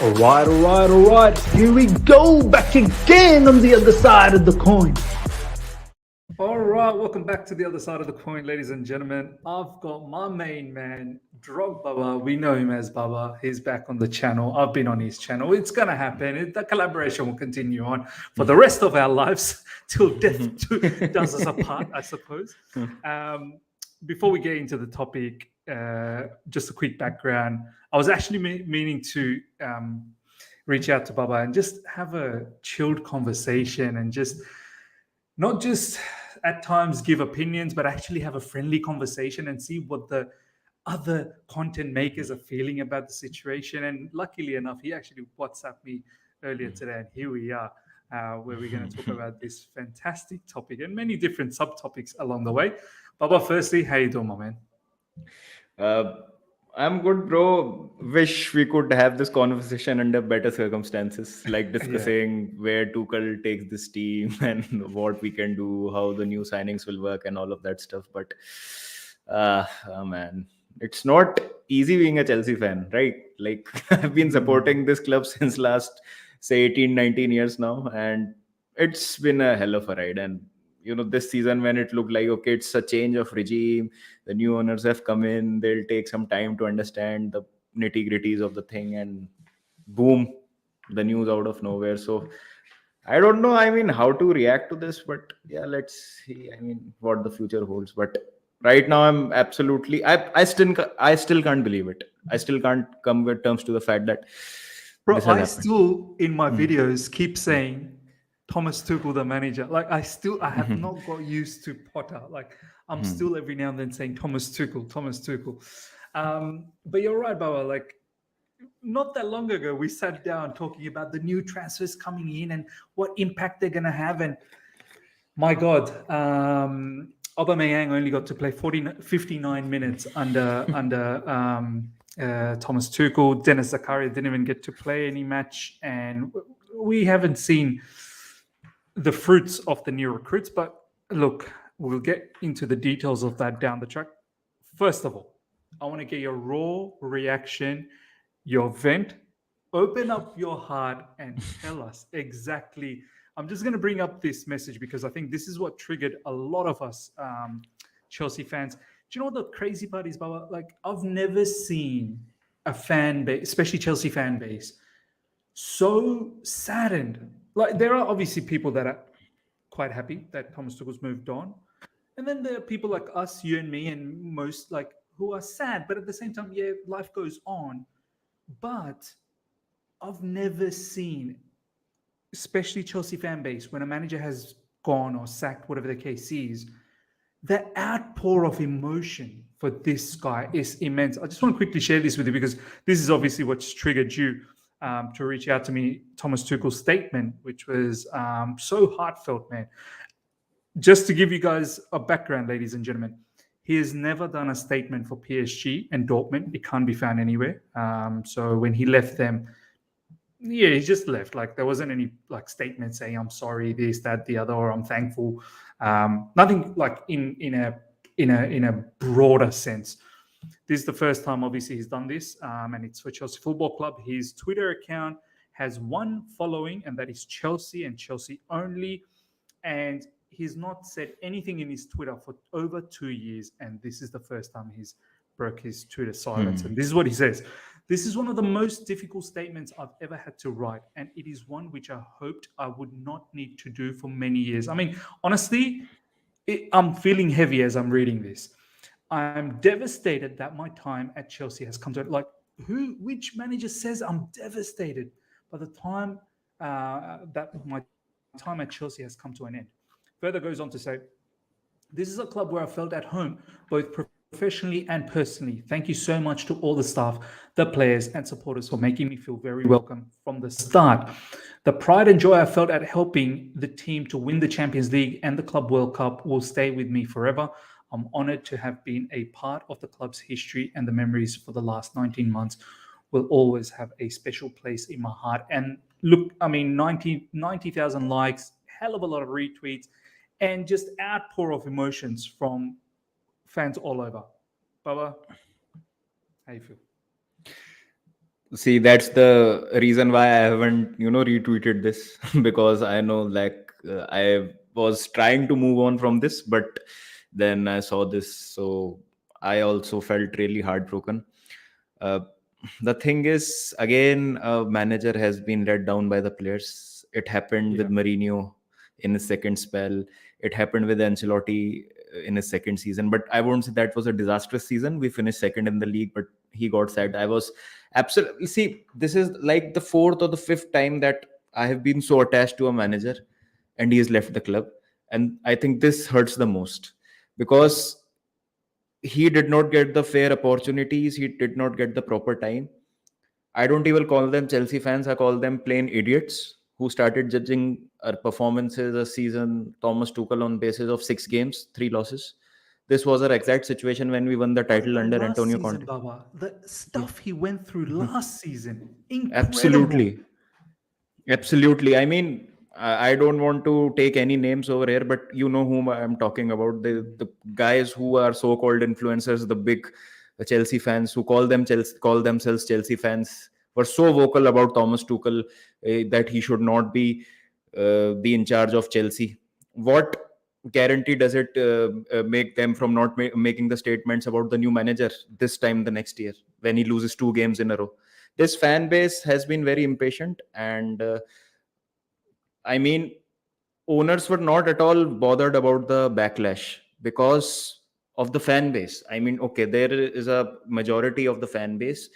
All right. Here we go, back again on the other side of the coin. All right, welcome back to the other side of the coin, ladies and gentlemen. I've got my main man, Drog Baba. We know him as Baba. He's back on the channel. I've been on his channel. It's going to happen. The collaboration will continue on for the rest of our lives till death does us apart, I suppose. Before we get into the topic, just a quick background. I was actually meaning to reach out to Baba and just have a chilled conversation and just not just at times give opinions, but actually have a friendly conversation and see what the other content makers are feeling about the situation. And luckily enough, he actually WhatsApped me earlier today, and here we are, where we're going to talk about this fantastic topic and many different subtopics along the way. Baba, firstly, how you doing, my man? I'm good, bro. Wish we could have this conversation under better circumstances, like discussing where Tuchel takes this team and what we can do, how the new signings will work, and all of that stuff. But, man, it's not easy being a Chelsea fan, right? Like, I've been supporting this club since last, say, 18, 19 years now, and it's been a hell of a ride. And this season when it looked like, okay, it's a change of regime, the new owners have come in, they'll take some time to understand the nitty-gritties of the thing, and boom, the news out of nowhere. So I don't know, how to react to this, but yeah, let's see, what the future holds. But right now I'm absolutely, I still can't believe it. I still can't come with terms to the fact that Bro, I still in my videos keep saying Thomas Tuchel, the manager. Like I have not got used to Potter. Like I'm still every now and then saying Thomas Tuchel. But you're right, Baba. Like not that long ago, we sat down talking about the new transfers coming in and what impact they're going to have. And my God, Aubameyang only got to play 59 minutes under Thomas Tuchel. Dennis Zakaria didn't even get to play any match, and we haven't seen the fruits of the new recruits. But look, we'll get into the details of that down the track. First of all, I want to get your raw reaction, your vent. Open up your heart and tell us exactly. I'm just going to bring up this message because I think this is what triggered a lot of us Chelsea fans. Do you know what the crazy part is, Baba? Like, I've never seen a fan base, especially Chelsea fan base, so saddened. Like, there are obviously people that are quite happy that Thomas Tuchel's moved on. And then there are people like us, you and me, and most like who are sad. But at the same time, yeah, life goes on. But I've never seen, especially Chelsea fan base, when a manager has gone or sacked, whatever the case is, the outpour of emotion for this guy is immense. I just want to quickly share this with you because this is obviously what's triggered you to reach out to me. Thomas Tuchel's statement, which was so heartfelt, man. Just to give you guys a background, ladies and gentlemen, he has never done a statement for PSG and Dortmund. It can't be found anywhere. So when he left them, yeah, he just left. Like there wasn't any like statement saying I'm sorry, this, that, the other, or I'm thankful. Nothing like in a broader sense. This is the first time, obviously, he's done this, and it's for Chelsea Football Club. His Twitter account has one following, and that is Chelsea and Chelsea only. And he's not said anything in his Twitter for over 2 years, and this is the first time he's broke his Twitter silence. And this is what he says. This is one of the most difficult statements I've ever had to write, and it is one which I hoped I would not need to do for many years. I mean, honestly, I'm feeling heavy as I'm reading this. I'm devastated that my time at Chelsea has come to it. Like, which manager says I'm devastated by the time that my time at Chelsea has come to an end? Further goes on to say, this is a club where I felt at home, both professionally and personally. Thank you so much to all the staff, the players and supporters for making me feel very welcome from the start. The pride and joy I felt at helping the team to win the Champions League and the Club World Cup will stay with me forever. I'm honored to have been a part of the club's history, and the memories for the last 19 months will always have a special place in my heart. And look, I mean, 90,000 likes, hell of a lot of retweets, and just outpour of emotions from fans all over. Baba, how you feel? See, that's the reason why I haven't, retweeted this because I know, like, I was trying to move on from this, but then I saw this, so I also felt really heartbroken. Uh, the thing is, again, a manager has been let down by the players. It happened with Yeah. Mourinho in his second spell. It happened with Ancelotti in his second season. But I won't say that was a disastrous season. We finished second in the league, but he got sacked. I was absolutely, see, this is like the fourth or the fifth time that I have been so attached to a manager and he has left the club. And I think this hurts the most because he did not get the fair opportunities. He did not get the proper time. I don't even call them Chelsea fans. I call them plain idiots who started judging our performances a season, Thomas Tuchel, on basis of 6 games, 3 losses. This was our exact situation when we won the What title about under last Antonio season, Conte. Baba? The Yeah. stuff he went through last season, incredible. Absolutely. Absolutely. I mean, I don't want to take any names over here, but you know whom I'm talking about. The guys who are so-called influencers, the big Chelsea fans who call themselves Chelsea fans, were so vocal about Thomas Tuchel that he should not be in charge of Chelsea. What guarantee does it make them from not making the statements about the new manager this time the next year when he loses 2 games in a row? This fan base has been very impatient, and I mean, owners were not at all bothered about the backlash because of the fan base. I mean, okay, there is a majority of the fan base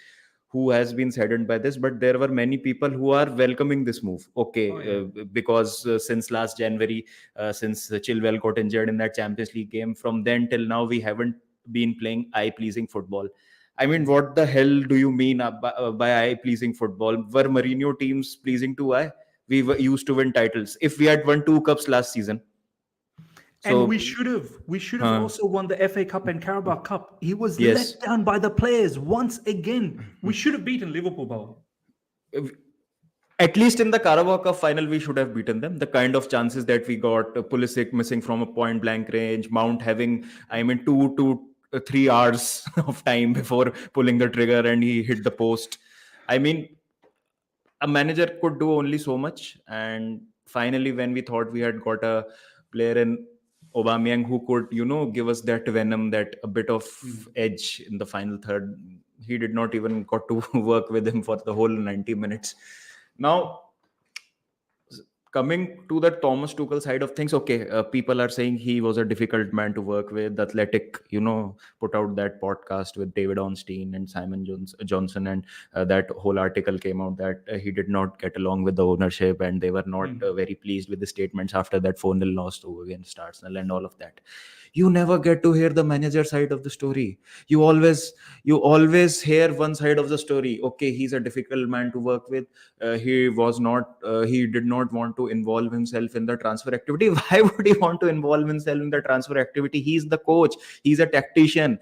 who has been saddened by this, but there were many people who are welcoming this move. Okay, Oh yeah. because since last January, since Chilwell got injured in that Champions League game, from then till now, we haven't been playing eye-pleasing football. I mean, what the hell do you mean by eye-pleasing football? Were Mourinho teams pleasing to eye? We were used to win titles. If we had won 2 cups last season, And we so should have we should have uh, also won the FA Cup and Carabao Cup. He was yes, let down by the players once again. We should have beaten Liverpool, Baba. at least in the Carabao Cup final, we should have beaten them. The kind of chances that we got, Pulisic missing from a point blank range, Mount having, I mean, 2 to 3 hours of time before pulling the trigger, and he hit the post. I mean, a manager could do only so much. And finally, when we thought we had got a player in Aubameyang who could, give us that venom, that a bit of edge in the final third, he did not even got to work with him for the whole 90 minutes. Now, coming to the Thomas Tuchel side of things, okay, people are saying he was a difficult man to work with. Athletic, put out that podcast with David Ornstein and Simon Johnson, and that whole article came out that he did not get along with the ownership, and they were not very pleased with the statements after that 4-0 loss to against Arsenal and all of that. You never get to hear the manager side of the story. You always hear one side of the story. Okay, he's a difficult man to work with. He did not want to involve himself in the transfer activity. Why would he want to involve himself in the transfer activity? He's the coach, he's a tactician.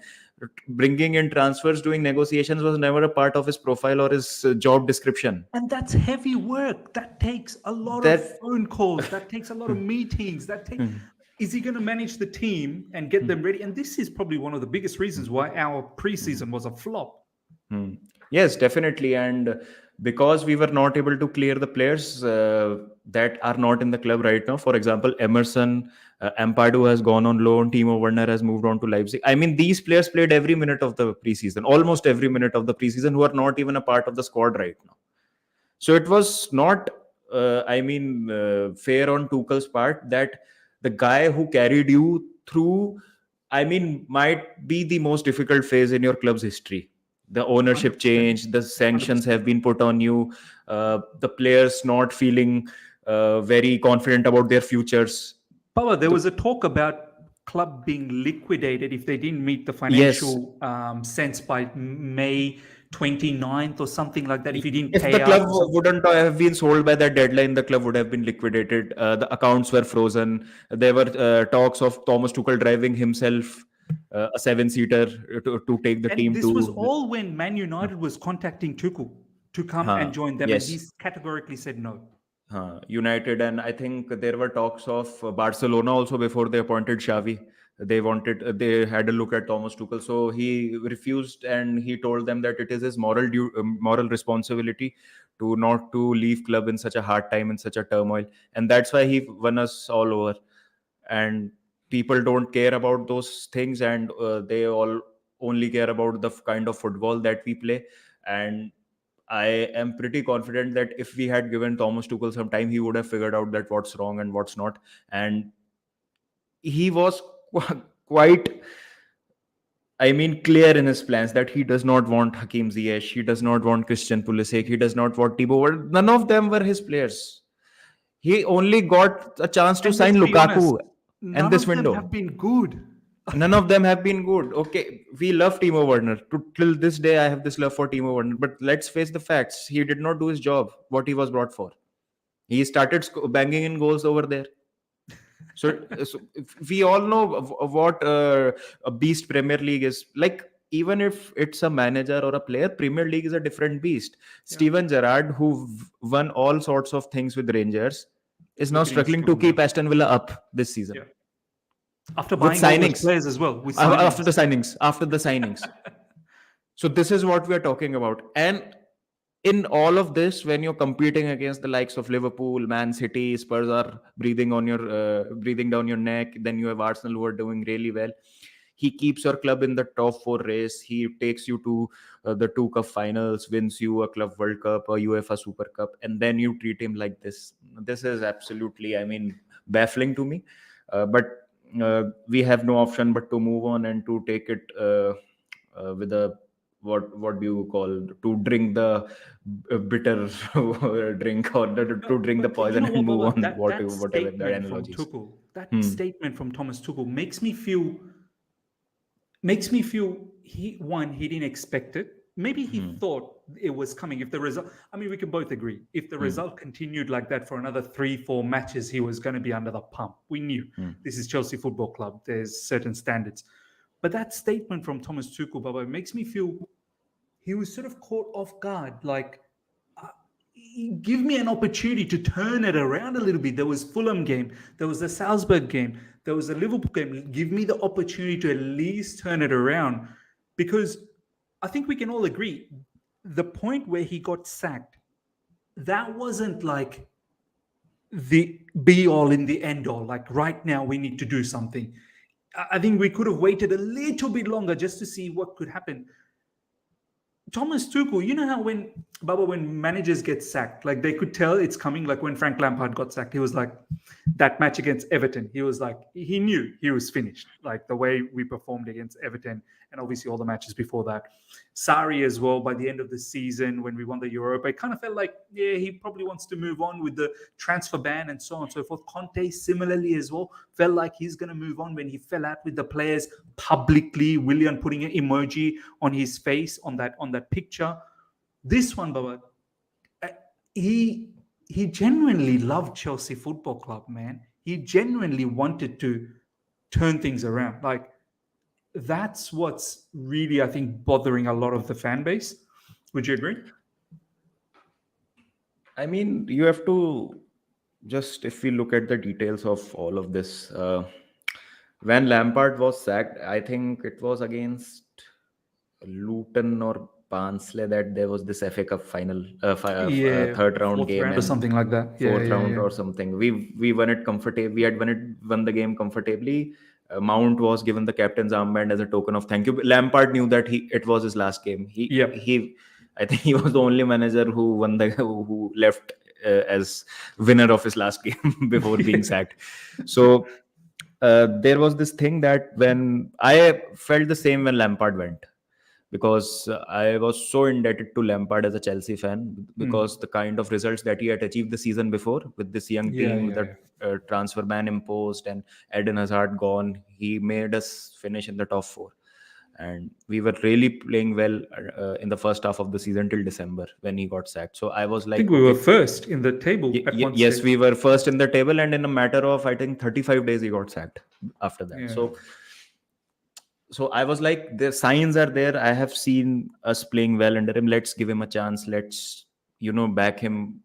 Bringing in transfers, doing negotiations was never a part of his profile or his job description. And that's heavy work. That takes a lot of That phone calls. That takes a lot of meetings. Is he going to manage the team and get them ready? And this is probably one of the biggest reasons why our preseason was a flop. Yes, definitely. And because we were not able to clear the players that are not in the club right now, for example, Emerson, Ampadu has gone on loan, Timo Werner has moved on to Leipzig. I mean, these players played every minute of the preseason, almost every minute of the preseason, who are not even a part of the squad right now. So it was not, fair on Tuchel's part that the guy who carried you through, might be the most difficult phase in your club's history. The ownership 100%. change, the sanctions 100%. have been put on you, the players not feeling very confident about their futures. Baba, there was a talk about club being liquidated if they didn't meet the Yes, financial sense by May 29th or something like that. If you didn't if pay the out club or something. wouldn't have been sold by that deadline, the club would have been liquidated. The accounts were frozen. There were talks of Thomas Tuchel driving himself a seven-seater to take the And team this was to. all when Man United was contacting Tuchel to come and join them, and Yes, he's categorically said no. United, and I think there were talks of Barcelona also before they appointed Xavi. They had a look at Thomas Tuchel, so he refused, and he told them that it is his moral responsibility to not to leave club in such a hard time, in such a turmoil, and that's why he won us all over. And people don't care about those things, and they all only care about the kind of football that we play. And I am pretty confident that if we had given Thomas Tuchel some time, he would have figured out that what's wrong and what's not. And he was quite, I mean, clear in his plans that he does not want Hakim Ziyech, he does not want Christian Pulisic, he does not want Thibaut Werner. None of them were his players. He only got a chance to And sign let's be honest, Lukaku none and this of them window. have been good. None of them have been good. Okay, we love Timo Werner. Till this day, I have this love for Timo Werner. But let's face the facts. He did not do his job, what he was brought for. He started banging in goals over there. So we all know what a beast Premier League is. Like, even if it's a manager or a player, Premier League is a different beast. Yeah. Steven Gerrard, who won all sorts of things with Rangers, is now Looking struggling to strong keep now. Aston Villa up this season. Yeah. After With buying all those signings. players as well. With After signings. the signings. So this is what we are talking about. And in all of this, when you're competing against the likes of Liverpool, Man City, Spurs are breathing down your neck. Then you have Arsenal, who are doing really well. He keeps your club in the top 4 race. He takes you to the 2 cup finals, wins you a Club World Cup, a UEFA Super Cup, and then you treat him like this. This is absolutely, I mean, baffling to me. But we have no option but to move on and to take it with a what do you call, to drink the bitter drink, or to drink the But poison and move Baba? on, That whatever the statement from analogies. Tuchel, that Hmm. statement from Thomas Tuchel makes me feel he didn't expect it. Maybe he thought it was coming. If the result, I mean, we can both agree, if the result continued like that for another 3-4 matches, he was going to be under the pump. We knew this is Chelsea Football Club. There's certain standards. But that statement from Thomas Tuchel, Baba, makes me feel he was sort of caught off guard. Like, give me an opportunity to turn it around a little bit. There was Fulham game, there was the Salzburg game, there was the Liverpool game. Give me the opportunity to at least turn it around, because I think we can all agree the point where he got sacked, that wasn't like the be all in the end all. Like, right now we need to do something. I think we could have waited a little bit longer just to see what could happen. Thomas Tuchel, you know how when managers get sacked, like they could tell it's coming. Like when Frank Lampard got sacked, he was like, that match against Everton, he was like, he knew he was finished. Like the way we performed against Everton, and obviously all the matches before that. Sarri as well, by the end of the season when we won the Europa, it kind of felt like, yeah, he probably wants to move on with the transfer ban and so on and so forth. Conte similarly as well, felt like he's going to move on when he fell out with the players publicly. Willian putting an emoji on his face on that picture. This one, Baba, he genuinely loved Chelsea Football Club, man. He genuinely wanted to turn things around. Like, that's what's really, I think, bothering a lot of the fan base. Would you agree? I mean, you have to just, if we look at the details of all of this, when Lampard was sacked, I think it was against Luton or Barnsley that there was this FA Cup final, third round fourth game, round or something like that. fourth round or something. We won it comfortably. We had won the game comfortably. Mount was given the captain's armband as a token of thank you. Lampard knew that it was his last game. I think he was the only manager who left as winner of his last game before being sacked. So there was this thing that when I felt the same when Lampard went, because I was so indebted to Lampard as a Chelsea fan, because the kind of results that he had achieved the season before with this young team, with the transfer ban imposed and Eden Hazard gone, he made us finish in the top 4. And we were really playing well in the first half of the season till December when he got sacked. So I was like, I think we were first in the table at one yes, stage. we were first in the table, and in a matter of, I think, 35 days, he got sacked after that. Yeah. So I was like, the signs are there. I have seen us playing well under him. Let's give him a chance. Let's, back him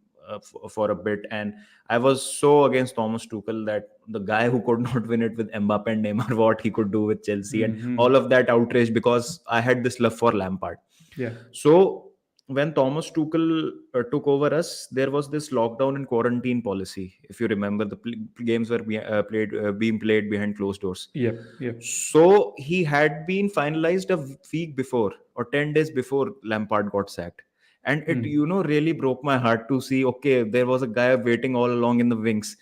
for a bit, and I was so against Thomas Tuchel, that the guy who could not win it with Mbappe and Neymar, what he could do with Chelsea, and all of that outrage, because I had this love for Lampard. Yeah. So when Thomas Tuchel took over us, there was this lockdown and quarantine policy. If you remember, the games were being played behind closed doors. Yep. Yep. So he had been finalized a week before or 10 days before Lampard got sacked. And it, really broke my heart to see, okay, there was a guy waiting all along in the wings,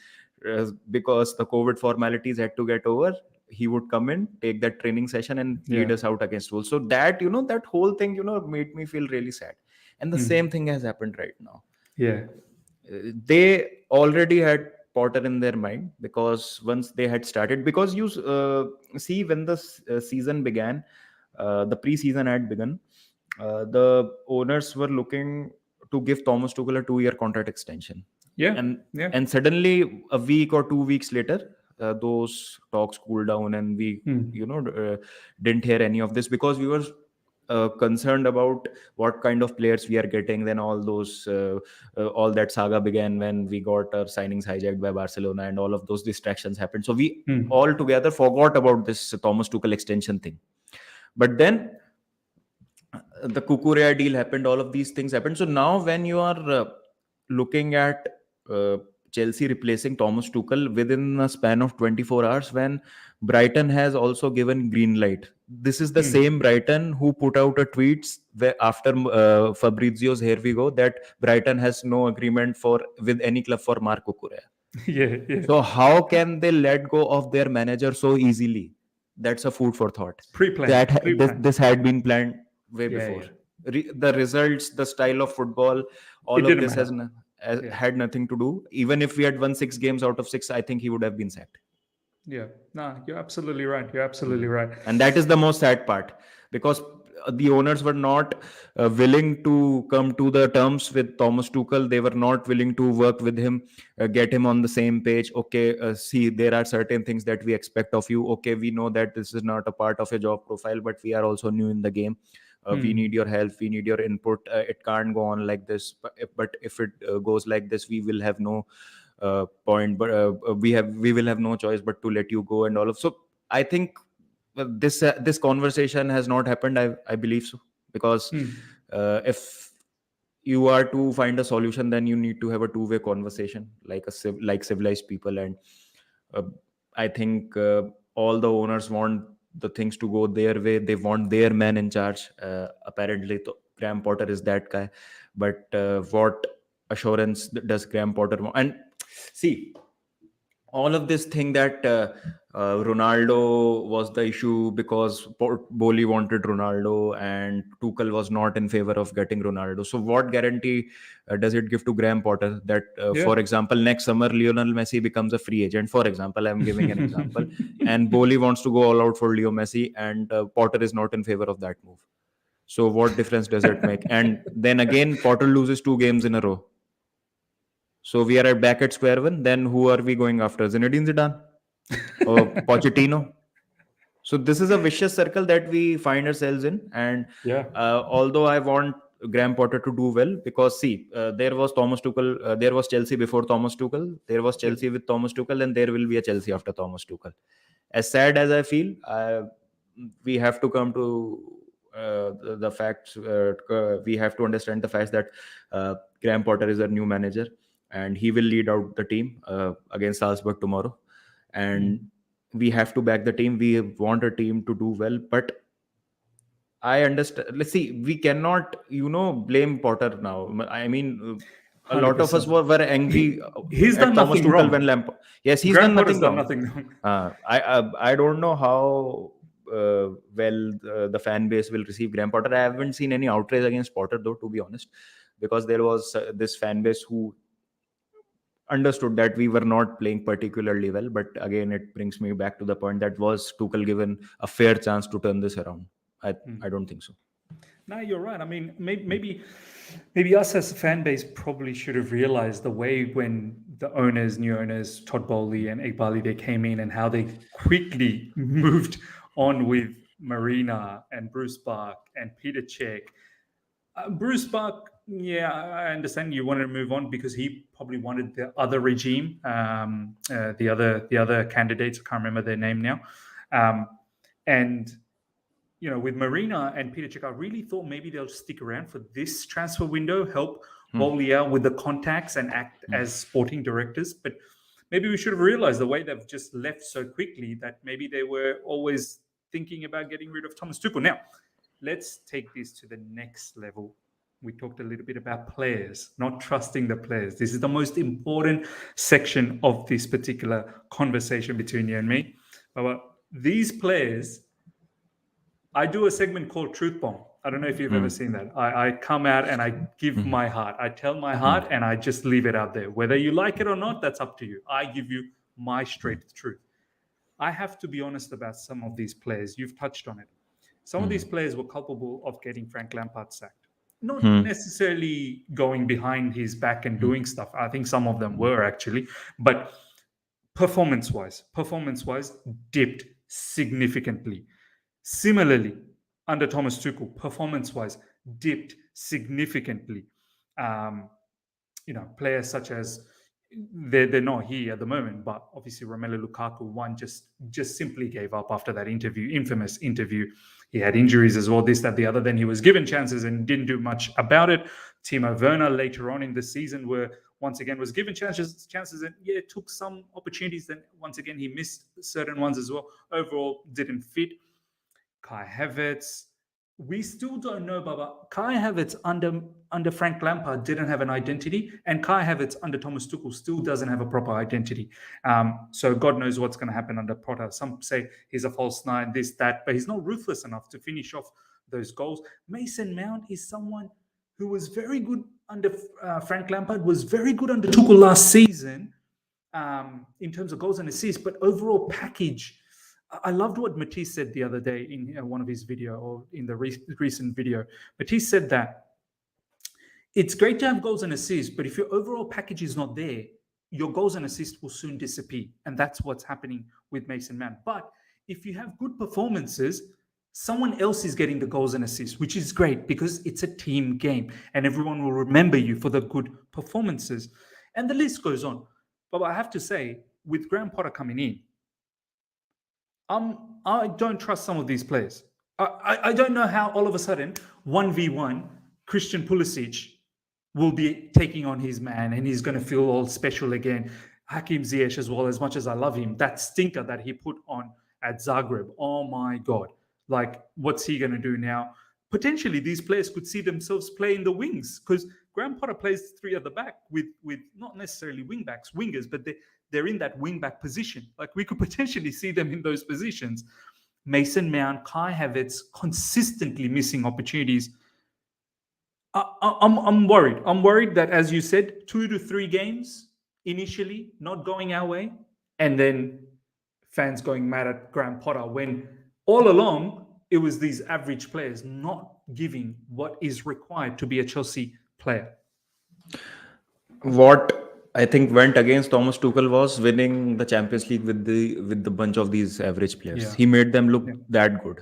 because the COVID formalities had to get over. He would come in, take that training session, and lead us out against Wolves. So that, that whole thing, made me feel really sad. And the same thing has happened right now. Yeah. They already had Potter in their mind, because once they had started, because you see, when the season began, the pre-season had begun, the owners were looking to give Thomas Tuchel a 2-year contract extension. Yeah. And suddenly, a week or 2 weeks later, those talks cooled down, and we didn't hear any of this, because we were concerned about what kind of players we are getting. Then all that saga began when we got our signings hijacked by Barcelona, and all of those distractions happened. So we all together forgot about this Thomas Tuchel extension thing. But then the Kukurea deal happened, all of these things happened. So now when you are looking at Chelsea replacing Thomas Tuchel within a span of 24 hours, when Brighton has also given green light. This is the same Brighton who put out a tweet after Fabrizio's "Here we go" that Brighton has no agreement with any club for Marc Cucurella. Yeah. So how can they let go of their manager so easily? That's a food for thought. Pre-planned. This had been planned way before. The results, the style of football, all of this had nothing to do. Even if we had won 6 games out of 6, I think he would have been sacked. Yeah, no, you're absolutely right. You're absolutely right. And that is the most sad part, because the owners were not willing to come to the terms with Thomas Tuchel. They were not willing to work with him, get him on the same page. Okay, see, there are certain things that we expect of you. Okay, we know that this is not a part of your job profile, but we are also new in the game. We need your help. We need your input. It can't go on like this. But if it goes like this, we will have no point. But we will have no choice but to let you go, and all of. So I think this conversation has not happened. I believe so, because if you are to find a solution, then you need to have a two-way conversation, like civilized people. And I think all the owners want the things to go their way. They want their man in charge. Apparently, Graham Potter is that guy. But what assurance does Graham Potter want? And see, all of this thing that Ronaldo was the issue because Boehly wanted Ronaldo and Tuchel was not in favor of getting Ronaldo. So what guarantee does it give to Graham Potter that, for example, next summer Lionel Messi becomes a free agent? For example, I'm giving an example. And Boehly wants to go all out for Leo Messi, and Potter is not in favor of that move. So what difference does it make? And then again, Potter loses 2 games in a row. So we are back at square one. Then who are we going after? Zinedine Zidane or Pochettino? So this is a vicious circle that we find ourselves in. And although I want Graham Potter to do well, because see, there was Thomas Tuchel, there was Chelsea before Thomas Tuchel, there was Chelsea with Thomas Tuchel, and there will be a Chelsea after Thomas Tuchel. As sad as I feel, we have to come to the facts. We have to understand the facts that Graham Potter is our new manager, and he will lead out the team against Salzburg tomorrow. And we have to back the team. We want a team to do well, but I understand. Let's see, we cannot, blame Potter now. I mean, a 100%. Lot of us were angry. He's done Thomas nothing Tuchel wrong. When Lampard, yes, he's Graham done Potter's nothing wrong. I don't know how the fan base will receive Graham Potter. I haven't seen any outrage against Potter, though, to be honest, because there was this fan base who understood that we were not playing particularly well. But again, it brings me back to the point that was Tuchel given a fair chance to turn this around? I don't think so. No, you're right. I mean, maybe us as a fan base probably should have realized the way when the new owners, Todd Boehly and Iqbali, they came in and how they quickly moved on with Marina and Bruce Buck and Peter Cech. Bruce Buck Yeah, I understand you wanted to move on because he probably wanted the other regime, the other candidates. I can't remember their name now, and with Marina and Peter Cech, I really thought maybe they'll stick around for this transfer window, help Boehly out with the contacts and act as sporting directors. But maybe we should have realized the way they've just left so quickly that maybe they were always thinking about getting rid of Thomas Tuchel. Now, let's take this to the next level. We talked a little bit about players, not trusting the players. This is the most important section of this particular conversation between you and me. But these players, I do a segment called Truth Bomb. I don't know if you've ever seen that. I come out and I give my heart. I tell my heart and I just leave it out there. Whether you like it or not, that's up to you. I give you my straight truth. I have to be honest about some of these players. You've touched on it. Some of these players were culpable of getting Frank Lampard sacked. Not necessarily going behind his back and doing stuff. I think some of them were actually. But performance-wise, dipped significantly. Similarly, under Thomas Tuchel, performance-wise, dipped significantly. Players such as they're not here at the moment, but obviously Romelu Lukaku, one just simply gave up after that infamous interview. He had injuries as well, this, that, the other. Then he was given chances and didn't do much about it. Timo Werner later on in the season once again was given chances and took some opportunities. Then once again he missed certain ones as well. Overall, didn't fit. Kai Havertz, we still don't know, Baba. Kai Havertz under Frank Lampard didn't have an identity, and Kai Havertz under Thomas Tuchel still doesn't have a proper identity. So God knows what's going to happen under Potter. Some say he's a false nine, this, that, but he's not ruthless enough to finish off those goals. Mason Mount is someone who was very good under Frank Lampard, was very good under Tuchel last season in terms of goals and assists, but overall package. I loved what Matisse said the other day in one of his video or in the recent video. Matisse said that it's great to have goals and assists, but if your overall package is not there, your goals and assists will soon disappear. And that's what's happening with Mason Mount. But if you have good performances, someone else is getting the goals and assists, which is great because it's a team game and everyone will remember you for the good performances. And the list goes on. But I have to say, with Graham Potter coming in, I don't trust some of these players. I don't know how all of a sudden 1v1 Christian Pulisic will be taking on his man and he's going to feel all special again. Hakim Ziyech as well, as much as I love him, that stinker that he put on at Zagreb, oh my God. Like, what's he going to do now? Potentially, these players could see themselves play in the wings because Graham Potter plays three at the back with not necessarily wingers, but they're in that wing-back position. Like, we could potentially see them in those positions. Mason Mount, Kai Havertz, consistently missing opportunities. I'm worried. I'm worried that, as you said, 2 to 3 games initially not going our way, and then fans going mad at Graham Potter when all along it was these average players not giving what is required to be a Chelsea player. What I think went against Thomas Tuchel was winning the Champions League with the bunch of these average players. Yeah. He made them look that good.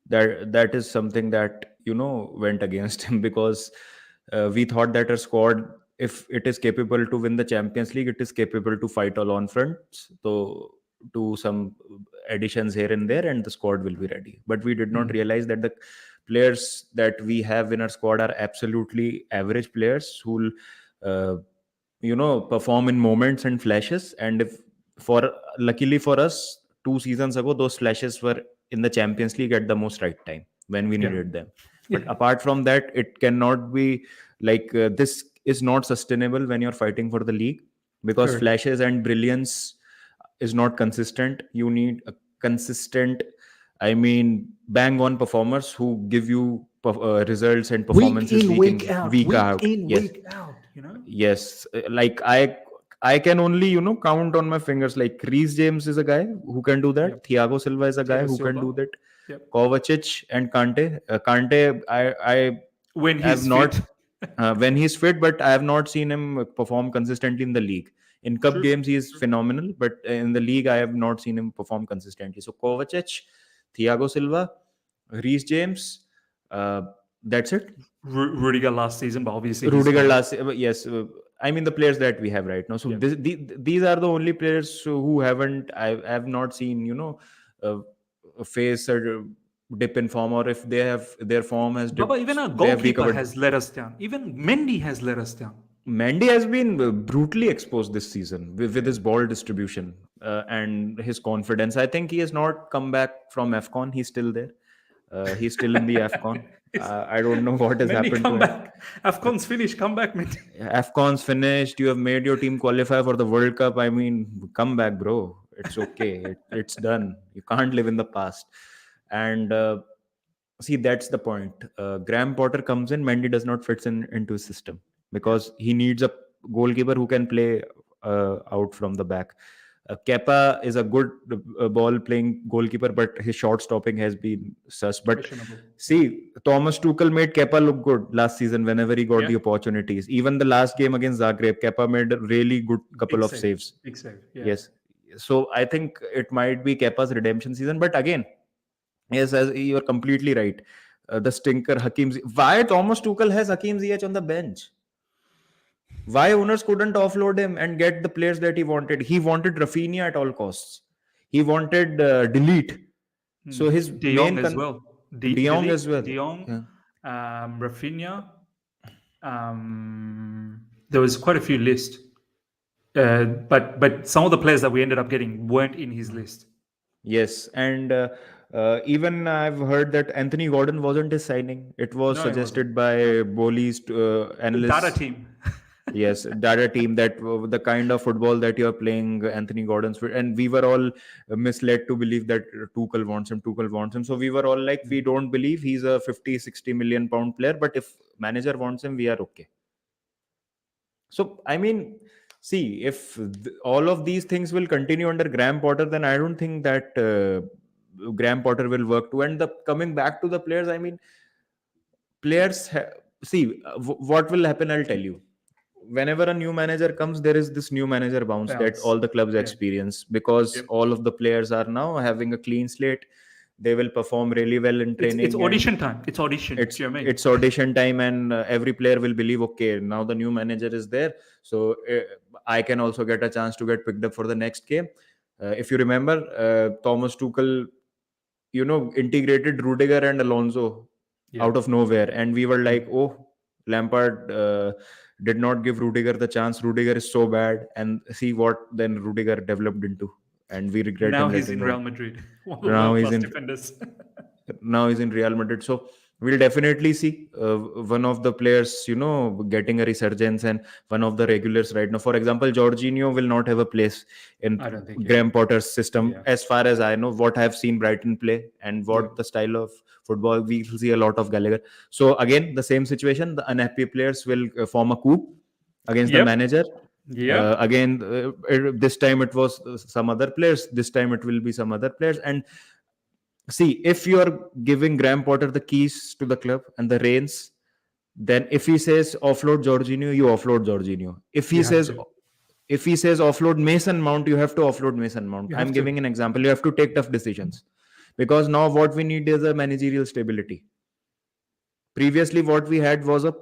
That is something that went against him because we thought that a squad, if it is capable to win the Champions League, it is capable to fight all on fronts. So do some additions here and there, and the squad will be ready. But we did not realize that the players that we have in our squad are absolutely average players who will perform in moments and flashes. And luckily for us, 2 seasons ago, those flashes were in the Champions League at the most right time when we needed them. But apart from that, it cannot be like this is not sustainable when you're fighting for the league, because flashes and brilliance is not consistent. You need a consistent, bang on performers who give you results and performances week out. Yes, like I can only count on my fingers. Like Reece James is a guy who can do that. Thiago Silva is a guy who can do that. Kovacic and Kante. I when he's have not when he's fit, but I have not seen him perform consistently in the league. In cup games, he is phenomenal, but in the league, I have not seen him perform consistently. So Kovacic, Thiago Silva, Reece James, that's it. Rudiger last season, but obviously he's Rudiger gone. last, yes. I mean the players that we have right now. So these are the only players who haven't. I have not seen uh, face a dip in form, or if they have their form has dipped, But even our they have goalkeeper recovered. has let us down. Even Mendy has let us down. Mendy has been brutally exposed this season with his ball distribution and his confidence. I think he has not come back from AFCON. He's still there. He's still in the AFCON. I don't know what has Mendy, happened come to him. back. AFCON's finished. Come back, Mendy. AFCON's finished. You have made your team qualify for the World Cup. I mean, come back, bro. It's okay. It's done. You can't live in the past. And see, that's the point. Graham Potter comes in. Mendy does not fit into his system because he needs a goalkeeper who can play out from the back. Kepa is a good ball playing goalkeeper, but his shot stopping has been sus. But Questionable. see, Thomas Tuchel made Kepa look good last season whenever he got the opportunities. Even the last game against Zagreb, Kepa made a really good couple of saves. Big save. Yeah. Yes. So I think it might be Kepa's redemption season. But again, yes, as you're completely right. The stinker Hakim Ziyech. Why Thomas Tuchel has Hakim Ziyech on the bench? Why owners couldn't offload him and get the players that he wanted? He wanted Rafinha at all costs. He wanted Delete. So his De main Jong as well. De Jong as well. De Jong, Yeah. Rafinha. There was quite a few lists. But some of the players that we ended up getting weren't in his list. Yes, and even I've heard that Anthony Gordon wasn't his signing. It was suggested by Boehly's analysts. Data team. Yes, data team, that the kind of football that you're playing, Anthony Gordon's fit, and we were all misled to believe that Tuchel wants him. So we were all like, we don't believe he's a 50-60 million pound player, but if manager wants him, we are okay. So I mean, see, if all of these things will continue under Graham Potter, then I don't think that Graham Potter will work too. And coming back to the players, I mean, players what will happen, I'll tell you. Whenever a new manager comes, there is this new manager bounce that all the clubs experience, because all of the players are now having a clean slate. They will perform really well in training. It's audition time. It's audition. It's audition time, and every player will believe, okay, now the new manager is there, so I can also get a chance to get picked up for the next game. If you remember, Thomas Tuchel, integrated Rudiger and Alonso out of nowhere, and we were like, oh, Lampard did not give Rudiger the chance. Rudiger is so bad, and see what then Rudiger developed into, and we regret now him. He's in Real Madrid. Now he's in defenders. Now he's in Real Madrid. So we'll definitely see one of the players, getting a resurgence, and one of the regulars right now. For example, Jorginho will not have a place in Graham Potter's system, as far as I know. What I've seen Brighton play and what the style of football, we will see a lot of Gallagher. So again, the same situation. The unhappy players will form a coup against the manager. Again, this time it was some other players. This time it will be some other players. And see, if you are giving Graham Potter the keys to the club and the reins, then if he says offload Jorginho, you offload Jorginho. If he says offload Mason Mount, you have to offload Mason Mount. I'm giving an example. You have to take tough decisions, because now what we need is a managerial stability. Previously, what we had was a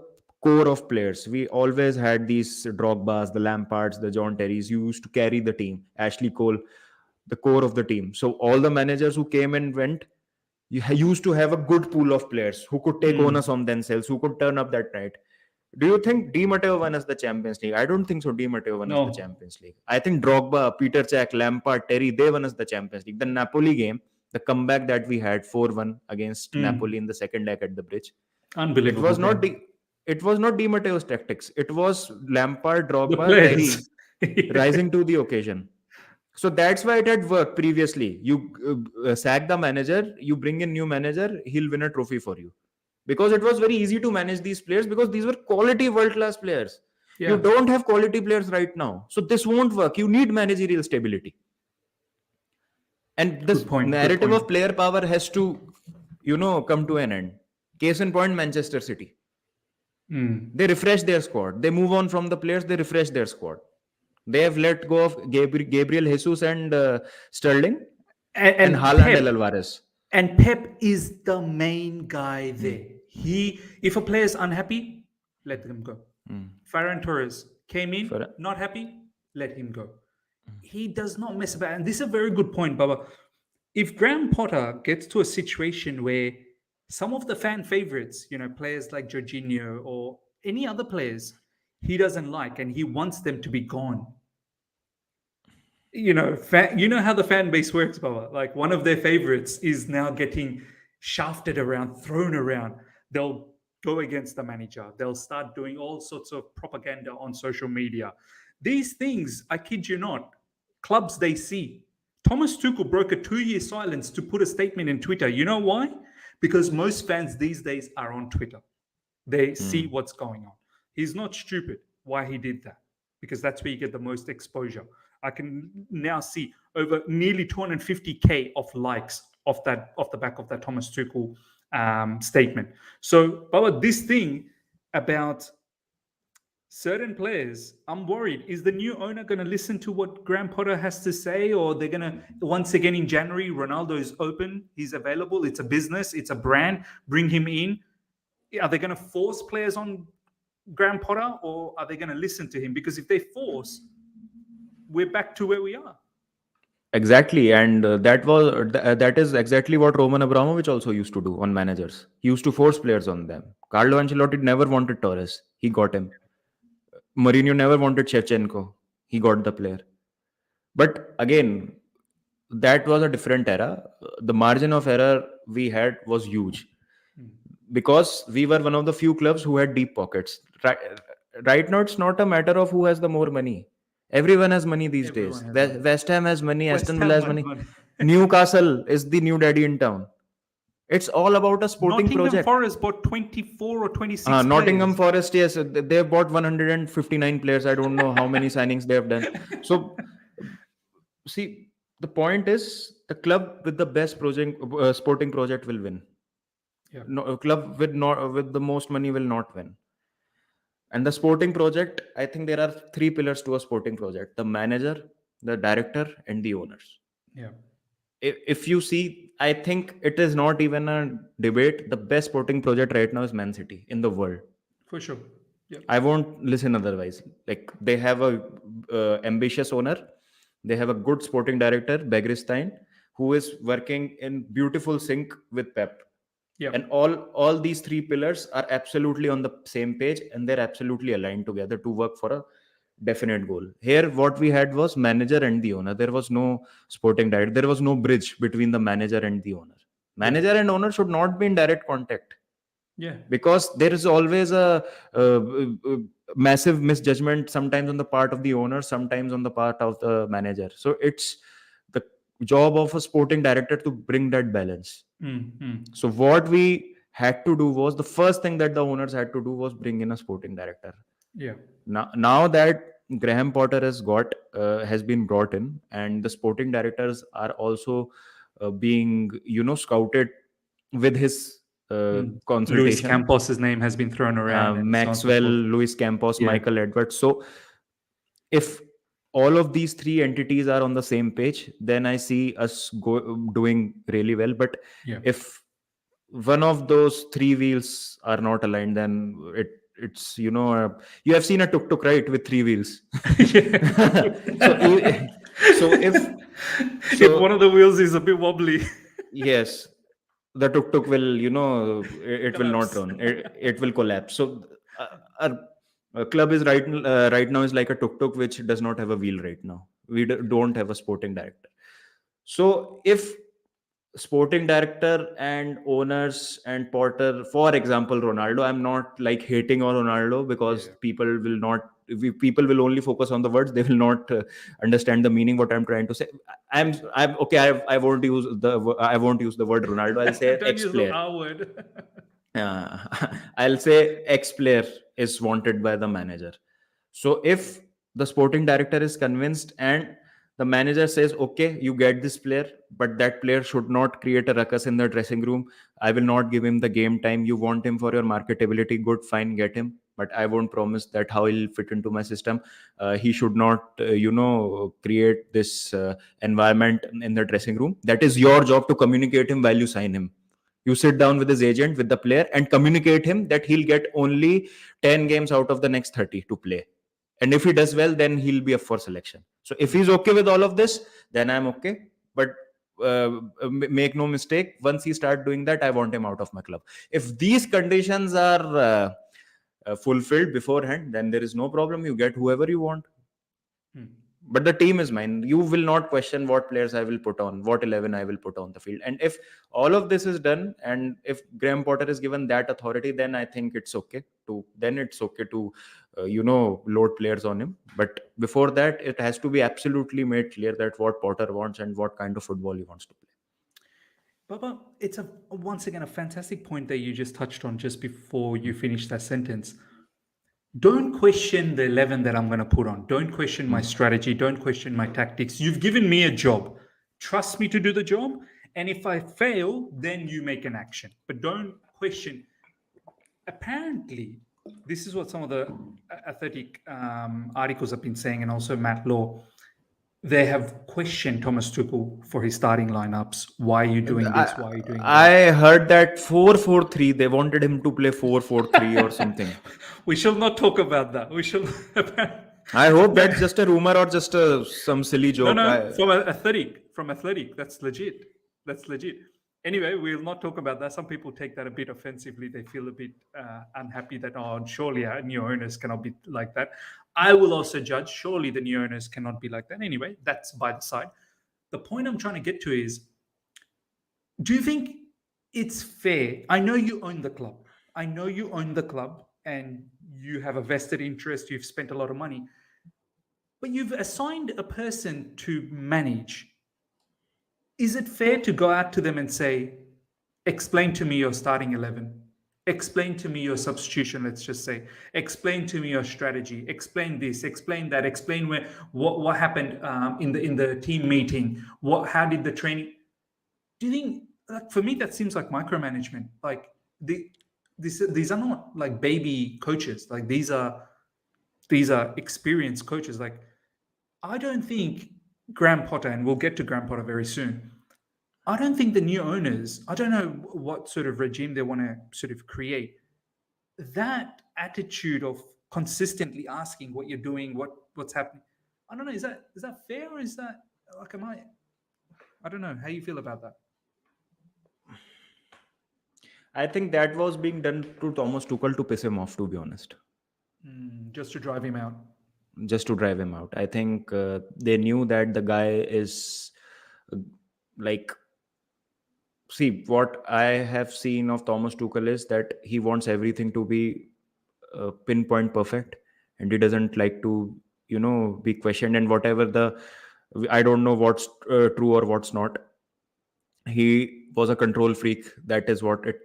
core of players. We always had these Drogbas, the Lampards, the John Terrys, who used to carry the team. Ashley Cole, the core of the team. So all the managers who came and went, you used to have a good pool of players who could take onus on themselves, who could turn up that night. Do you think Di Matteo won us the Champions League? I don't think so. Di Matteo won us the Champions League. I think Drogba, Peter Cech, Lampard, Terry, they won us the Champions League. The Napoli game, the comeback that we had 4-1 against Napoli in the second leg at the Bridge. Unbelievable. It was not Di Matteo's tactics. It was Lampard, Drogba, Terry rising to the occasion. So that's why it had worked previously. You sack the manager, you bring in new manager, he'll win a trophy for you. Because it was very easy to manage these players, because these were quality world-class players. You don't have quality players right now. So this won't work. You need managerial stability. And this narrative of player power has to, come to an end. Case in point, Manchester City. They refresh their squad. They move on from the players, they refresh their squad. They have let go of Gabriel Jesus and Sterling and Haaland and Alvarez. And Pep is the main guy there. If a player is unhappy, let them go. Mm. Ferran Torres came in, For not happy, let him go. He does not mess about. And this is a very good point, Baba. If Graham Potter gets to a situation where some of the fan favorites, players like Jorginho or any other players, he doesn't like and he wants them to be gone. You know how the fan base works, Baba. Like one of their favorites is now getting shafted around, thrown around. They'll go against the manager. They'll start doing all sorts of propaganda on social media. These things, I kid you not, clubs they see. Thomas Tuchel broke a 2-year silence to put a statement in Twitter. You know why? Because most fans these days are on Twitter. They see what's going on. He's not stupid why he did that, because that's where you get the most exposure. I can now see over nearly 250K of likes off the back of that Thomas Tuchel statement. So, Baba, this thing about certain players, I'm worried. Is the new owner going to listen to what Graham Potter has to say, or they're going to, once again in January, Ronaldo is open, he's available, it's a business, it's a brand, bring him in. Are they going to force players on Graham Potter, or are they going to listen to him? Because if they force, we're back to where we are. Exactly, and that is exactly what Roman Abramovich also used to do on managers. He used to force players on them. Carlo Ancelotti never wanted Torres. He got him. Mourinho never wanted Shevchenko. He got the player. But again, that was a different era. The margin of error we had was huge because we were one of the few clubs who had deep pockets. Right now, it's not a matter of who has the more money. Everyone has money these days. West Ham has money, Aston Villa has money. Newcastle is the new daddy in town. It's all about a sporting Nottingham project. Forest bought 24 or 26 Nottingham players. Forest, yes, they bought 159 players. I don't know how many signings they have done. So, see, the point is the club with the best sporting project will win. Yeah. No, a club with the most money will not win. And the sporting project, I think there are 3 pillars to a sporting project: the manager, the director, and the owners. Yeah. If you see, I think it is not even a debate. The best sporting project right now is Man City in the world. For sure. Yeah. I won't listen otherwise. Like they have a ambitious owner, they have a good sporting director, Begristein, who is working in beautiful sync with Pep. Yeah. And all these 3 pillars are absolutely on the same page, and they're absolutely aligned together to work for a definite goal. Here, what we had was manager and the owner. There was no sporting director. There was no bridge between the manager and the owner. Manager and owner should not be in direct contact. Yeah. Because there is always a massive misjudgment, sometimes on the part of the owner, sometimes on the part of the manager. So it's the job of a sporting director to bring that balance. So what we had to do was, the first thing that the owners had to do was bring in a sporting director. Yeah. Now that Graham Potter has been brought in, and the sporting directors are also being scouted with his consultation. Luis Campos' name has been thrown around. Maxwell, Luis Campos, Michael Edwards. So if all of these 3 entities are on the same page, then I see us doing really well. But if one of those 3 wheels are not aligned, then it's you have seen a tuk-tuk, right, with 3 wheels. so if one of the wheels is a bit wobbly, yes, the tuk-tuk will it will not run. It will collapse. So our club is right now is like a tuk-tuk which does not have a wheel right now. We don't have a sporting director. So if sporting director and owners and Potter, for example, Ronaldo, I'm not like hating on Ronaldo, because people will only focus on the words. They will not understand the meaning what I'm trying to say. I'm okay. I won't use the word Ronaldo. I'll say ex-player. I'll say ex-player is wanted by the manager. So if the sporting director is convinced and the manager says, okay, you get this player, but that player should not create a ruckus in the dressing room. I will not give him the game time. You want him for your marketability, good, fine, get him. But I won't promise that how he'll fit into my system. He should not, create this environment in the dressing room. That is your job, to communicate him while you sign him. You sit down with his agent, with the player, and communicate him that he'll get only 10 games out of the next 30 to play. And if he does well, then he'll be up for selection. So if he's okay with all of this, then I'm okay. But make no mistake, once he start doing that, I want him out of my club. If these conditions are fulfilled beforehand, then there is no problem. You get whoever you want. But the team is mine. You will not question what players I will put on, what 11 I will put on the field. And if all of this is done, and if Graham Potter is given that authority, then I think it's okay to load players on him. But before that, it has to be absolutely made clear that what Potter wants and what kind of football he wants to play. Baba, it's once again a fantastic point that you just touched on just before you finished that sentence. Don't question the 11 that I'm going to put on. Don't question my strategy. Don't question my tactics. You've given me a job. Trust me to do the job. And if I fail, then you make an action. But don't question. Apparently, this is what some of the athletic articles have been saying, and also Matt Law. They have questioned Thomas Tuchel for his starting lineups. Why are you doing this? Why are you doing that? I heard that 4-4-3. They wanted him to play 4-4-3 or something. We shall not talk about that. We shall. I hope that's just a rumor or just some silly joke. No, from athletic. That's legit. Anyway, we'll not talk about that. Some people take that a bit offensively. They feel a bit unhappy that, surely our new owners cannot be like that. I will also judge, surely the new owners cannot be like that. Anyway, that's by the side. The point I'm trying to get to is, do you think it's fair? I know you own the club. And you have a vested interest. You've spent a lot of money. But you've assigned a person to manage. Is it fair to go out to them and say, explain to me your starting 11, explain to me your substitution, let's just say, explain to me your strategy, explain this, explain that, explain what happened in the team meeting, how did the training? Do you think, for me, that seems like micromanagement? Like these are not like baby coaches. Like these are experienced coaches. Like, I don't think Graham Potter, and we'll get to Graham Potter very soon, I don't think the new owners, I don't know what sort of regime they want to sort of create. That attitude of consistently asking what you're doing, what's happening. I don't know, is that fair, or is that like, I don't know how you feel about that. I think that was being done to Thomas Tuchel to piss him off, to be honest. Just to drive him out. I think they knew that the guy is see, what I have seen of Thomas Tuchel is that he wants everything to be pinpoint perfect, and he doesn't like to, be questioned, and whatever I don't know what's true or what's not. He was a control freak. That is what it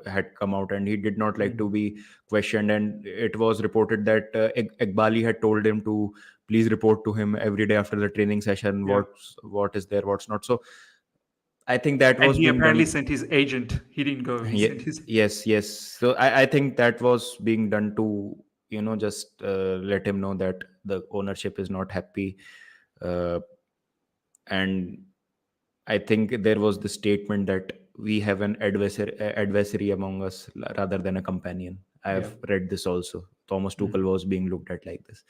had come out, and he did not like to be questioned. And it was reported that Eghbali had told him to please report to him every day after the training session, what is there, what's not. So I think that was. And he apparently sent his agent. He didn't go. Yes. So I think that was being done to, just let him know that the ownership is not happy. And I think there was the statement that we have an adversary among us rather than a companion. I have read this also. Thomas Tuchel was being looked at like this.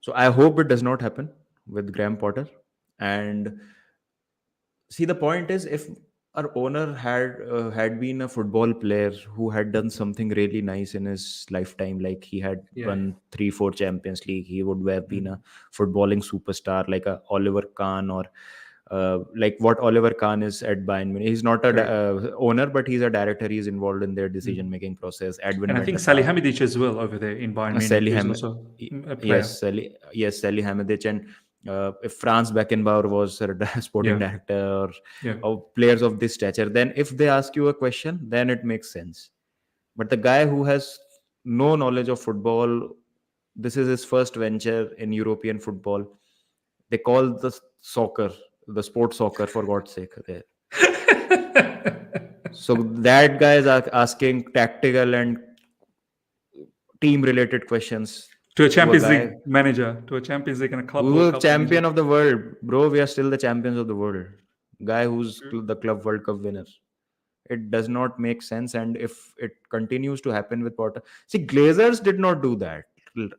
So I hope it does not happen with Graham Potter. And see, the point is, if our owner had been a football player who had done something really nice in his lifetime, like he had won 3-4 Champions League, he would have been a footballing superstar, like a Oliver Kahn, or like what Oliver Kahn is at Bayern Munich. He's not a owner, but he's a director. He's involved in their decision-making process. And I think Salihamidzic as well over there in Bayern Munich. Yes, Salihamidzic. And if Franz Beckenbauer was a sporting director, or players of this stature, then if they ask you a question, then it makes sense. But the guy who has no knowledge of football, this is his first venture in European football. They call the sport soccer, for God's sake. So that guy is asking tactical and team-related questions. To a Champions League manager, to a Champions League and a club. We were champion of the world, bro. We are still the champions of the world. Guy who's the Club World Cup winner. It does not make sense. And if it continues to happen with Potter, see, Glazers did not do that,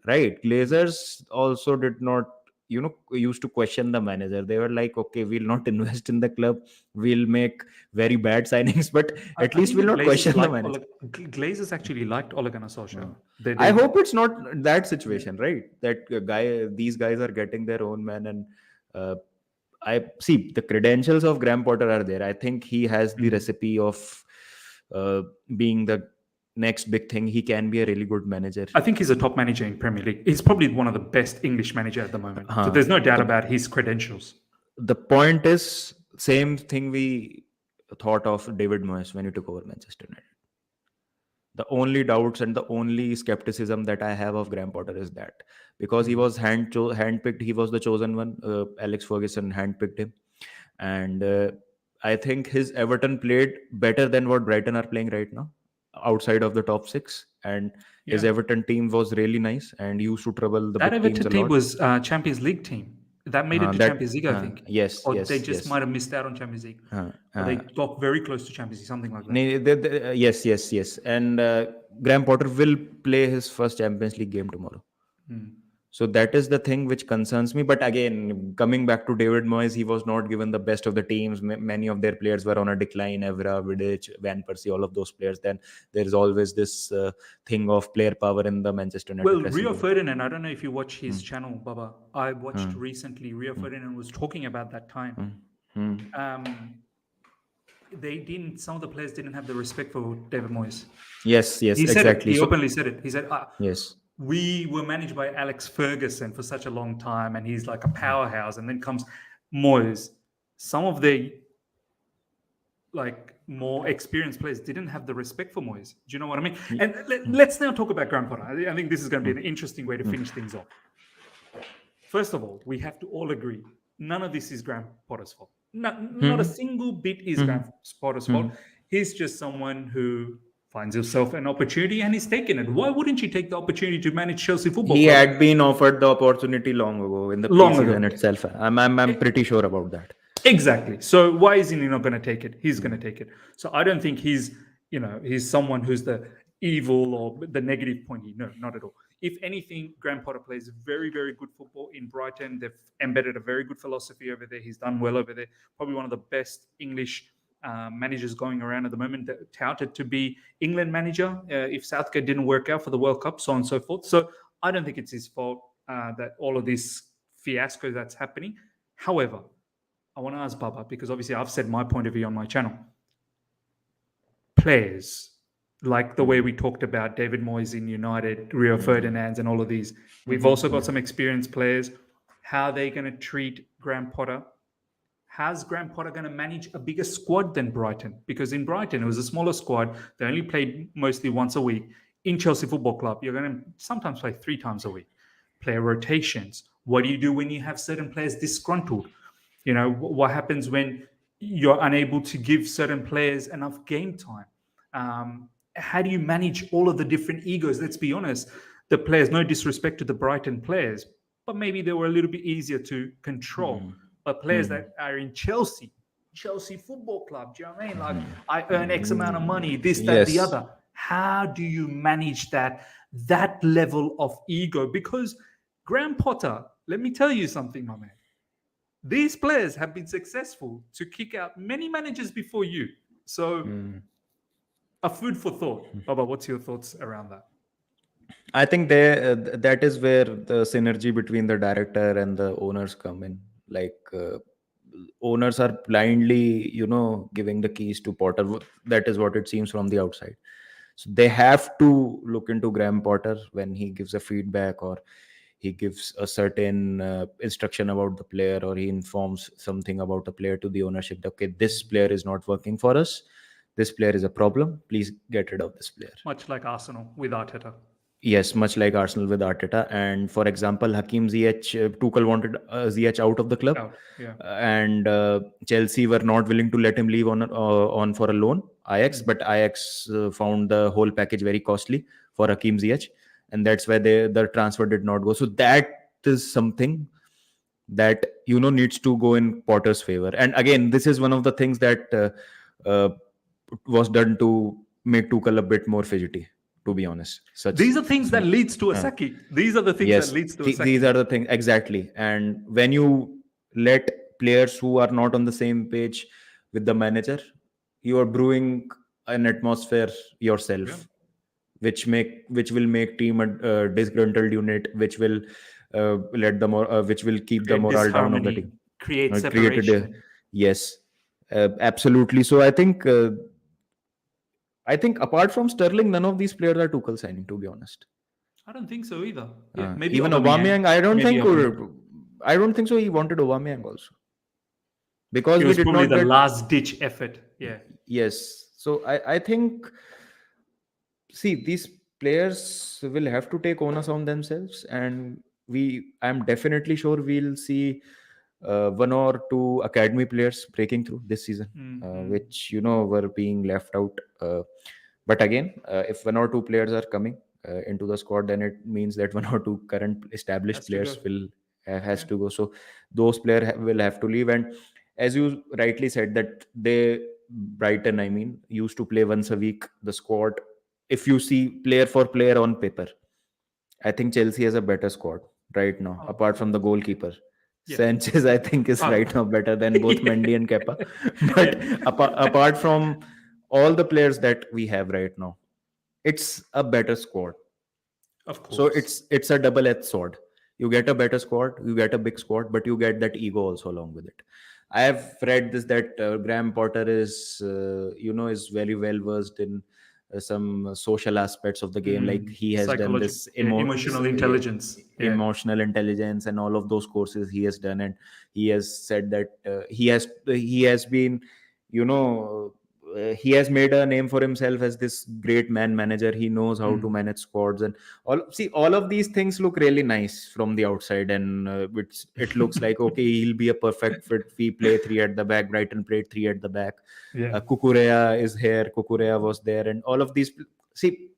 right? Glazers also did not, used to question the manager. They were like, okay, we'll not invest in the club, we'll make very bad signings, but at I least think we'll the not Glazers question the liked manager. Glazers actually liked Ole Gunnar Solskjaer. I hope it's not that situation, right? That these guys are getting their own man, and uh, I see the credentials of Graham Potter are there. I think he has the recipe of uh, being the next big thing. He can be a really good manager. I think he's a top manager in Premier League. He's probably one of the best English manager at the moment. So there's no doubt about his credentials. The point is, same thing we thought of David Moyes when he took over Manchester United. The only doubts and the only skepticism that I have of Graham Potter is that because he was handpicked, he was the chosen one. Alex Ferguson handpicked him, and I think his Everton played better than what Brighton are playing right now, outside of the top six. And his Everton team was really nice and used to trouble the that big Everton teams a team lot. was Champions League team. That made it to Champions League, I think. Yes, or yes, they just yes. might have missed out on Champions League. Or they got very close to Champions League, something like that. Yes. And Graham Potter will play his first Champions League game tomorrow. So that is the thing which concerns me. But again, coming back to David Moyes, he was not given the best of the teams. Many of their players were on a decline. Evra, Vidic, Van Persie, all of those players. Then there is always this thing of player power in the Manchester United. Well, Rio Ferdinand, I don't know if you watch his channel, Baba. I watched recently. Rio Ferdinand was talking about that time. Some of the players didn't have the respect for David Moyes. Yes, he said exactly. He openly said it. He said, yes. We were managed by Alex Ferguson for such a long time, and he's like a powerhouse. And then comes Moyes. Some of the more experienced players didn't have the respect for Moyes. Do you know what I mean? And let's now talk about Graham Potter. I think this is going to be an interesting way to finish things off. First of all, we have to all agree, none of this is Graham Potter's fault. Not a single bit is Graham Potter's fault. He's just someone who finds himself an opportunity and he's taken it. Why wouldn't you take the opportunity to manage Chelsea Football Club? He had been offered the opportunity long ago in the season itself. I'm pretty sure about that. Exactly. So why is he not going to take it? He's going to take it. So I don't think he's someone who's the evil or the negative pointy. No, not at all. If anything, Graham Potter plays very, very good football in Brighton. They've embedded a very good philosophy over there. He's done well over there. Probably one of the best English managers going around at the moment, touted to be England manager if Southgate didn't work out for the World Cup, so on and so forth. So I don't think it's his fault that all of this fiasco that's happening. However, I want to ask Baba, because obviously I've said my point of view on my channel. Players, like the way we talked about David Moyes in United, Rio Ferdinand and all of these, we've also got some experienced players. How are they going to treat Graham Potter? How's Graham Potter going to manage a bigger squad than Brighton? Because in Brighton, it was a smaller squad. They only played mostly once a week. In Chelsea Football Club, you're going to sometimes play 3 times a week. Player rotations. What do you do when you have certain players disgruntled? What happens when you're unable to give certain players enough game time? How do you manage all of the different egos? Let's be honest. The players, no disrespect to the Brighton players, but maybe they were a little bit easier to control. But players that are in Chelsea Football Club, do you know what I mean? Like, I earn X amount of money, this, that, the other. How do you manage that level of ego? Because Graham Potter, let me tell you something, my man. These players have been successful to kick out many managers before you. So, a food for thought. Baba, what's your thoughts around that? I think that is where the synergy between the director and the owners come in. Like owners are blindly, giving the keys to Potter. That is what it seems from the outside. So they have to look into Graham Potter when he gives a feedback or he gives a certain instruction about the player, or he informs something about the player to the ownership. Okay, this player is not working for us. This player is a problem. Please get rid of this player. Much like Arsenal with Arteta. Yes, much like Arsenal with Arteta. And for example, Hakim Ziyech, Tuchel wanted Ziyech out of the club, and Chelsea were not willing to let him leave on for a loan. Ajax, but Ajax found the whole package very costly for Hakim Ziyech, and that's why the transfer did not go. So that is something that needs to go in Potter's favor. And again, this is one of the things that was done to make Tuchel a bit more fidgety, to be honest. These are things that leads to a sacking. These are the things Yes, that leads to a sacking. these are the things exactly. And when you let players who are not on the same page with the manager, you are brewing an atmosphere yourself, which will make team a disgruntled unit, which will which will keep the Create morale down of the disharmony, team. create Created separation. yes, absolutely. So I think apart from Sterling, none of these players are Tuchel signing, to be honest. I don't think so either. Yeah, maybe Even Aubameyang. Aubameyang, Maybe Aubameyang. I don't think so. He wanted Aubameyang also because It we was did probably not the get. last ditch effort. Yeah. Yes, so I think, see, these players will have to take onus on themselves, and I'm definitely sure we'll see one or two academy players breaking through this season, which were being left out. But again, if one or two players are coming into the squad, then it means that one or two current established Has to players go. will has to go. So those players will have to leave. And as you rightly said, that Brighton, I mean, used to play once a week. The squad, if you see player for player on paper, I think Chelsea has a better squad right now, apart from the goalkeeper. Yeah. Sanchez, I think, is right now better than both Mendy and Kepa. But apart from all the players that we have right now, it's a better squad. Of course. So it's a double-edged sword. You get a better squad, you get a big squad, but you get that ego also along with it. I have read this that Graham Potter is is very well versed in some social aspects of the game. Like he has done this emotional intelligence. emotional intelligence and all of those courses he has done, and he has said that he has been he has made a name for himself as this great man manager. He knows how to manage squads, and all of these things look really nice from the outside, and it looks like, okay, he'll be a perfect fit. We play three at the back. Brighton played three at the back. Kukurea is here. Kukurea was there, and all of these. See,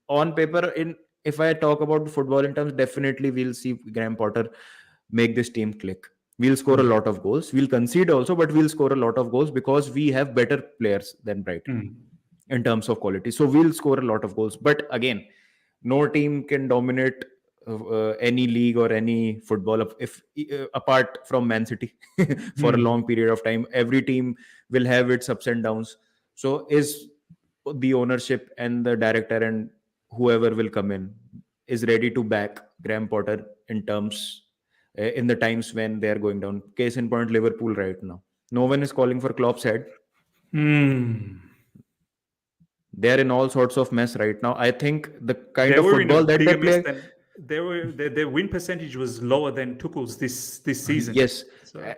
on paper, if I talk about football in terms, definitely we'll see Graham Potter make this team click. We'll score a lot of goals. We'll concede also, but we'll score a lot of goals because we have better players than Brighton in terms of quality. So we'll score a lot of goals. But again, no team can dominate any league or any football if apart from Man City for a long period of time. Every team will have its ups and downs. So is the ownership and the director and whoever will come in is ready to back Graham Potter in the times when they are going down. Case in point, Liverpool right now. No one is calling for Klopp's head. They're in all sorts of mess right now. I think the kind of football that they play. Their win percentage was lower than Tuchel's this season. Yes,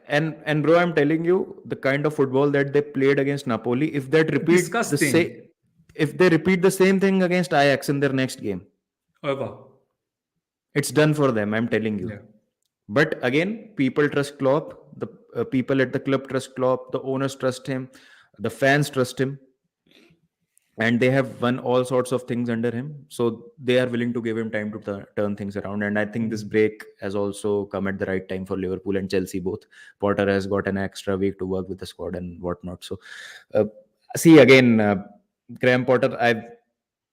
and bro, I'm telling you, the kind of football that they played against Napoli, if they repeat the same thing against Ajax in their next game, over. It's done for them. I'm telling you. Yeah. But again, people trust Klopp. The people at the club trust Klopp. The owners trust him. The fans trust him. And they have won all sorts of things under him. So they are willing to give him time to turn things around. And I think this break has also come at the right time for Liverpool and Chelsea both. Potter has got an extra week to work with the squad and whatnot. So see, again, Graham Potter,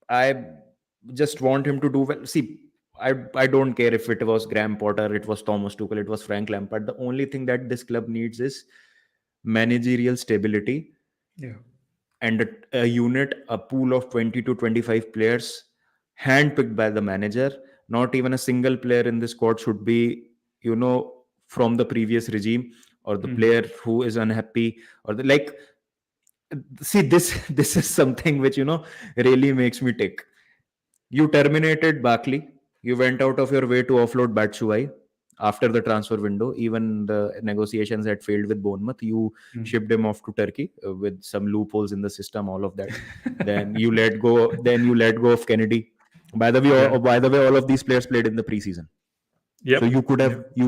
I just want him to do well. See, I don't care if it was Graham Potter, it was Thomas Tuchel, it was Frank Lampard. The only thing that this club needs is managerial stability. Yeah. And a unit, a pool of 20 to 25 players handpicked by the manager. Not even a single player in the squad should be, from the previous regime or the player who is unhappy or see, this is something which, really makes me tick. You terminated Barkley. You went out of your way to offload Batshuayi after the transfer window. Even the negotiations had failed with Bournemouth. You shipped him off to Turkey with some loopholes in the system, all of that. Then you let go. Then you let go of Kennedy. By the way, all of these players played in the preseason. Yep. So you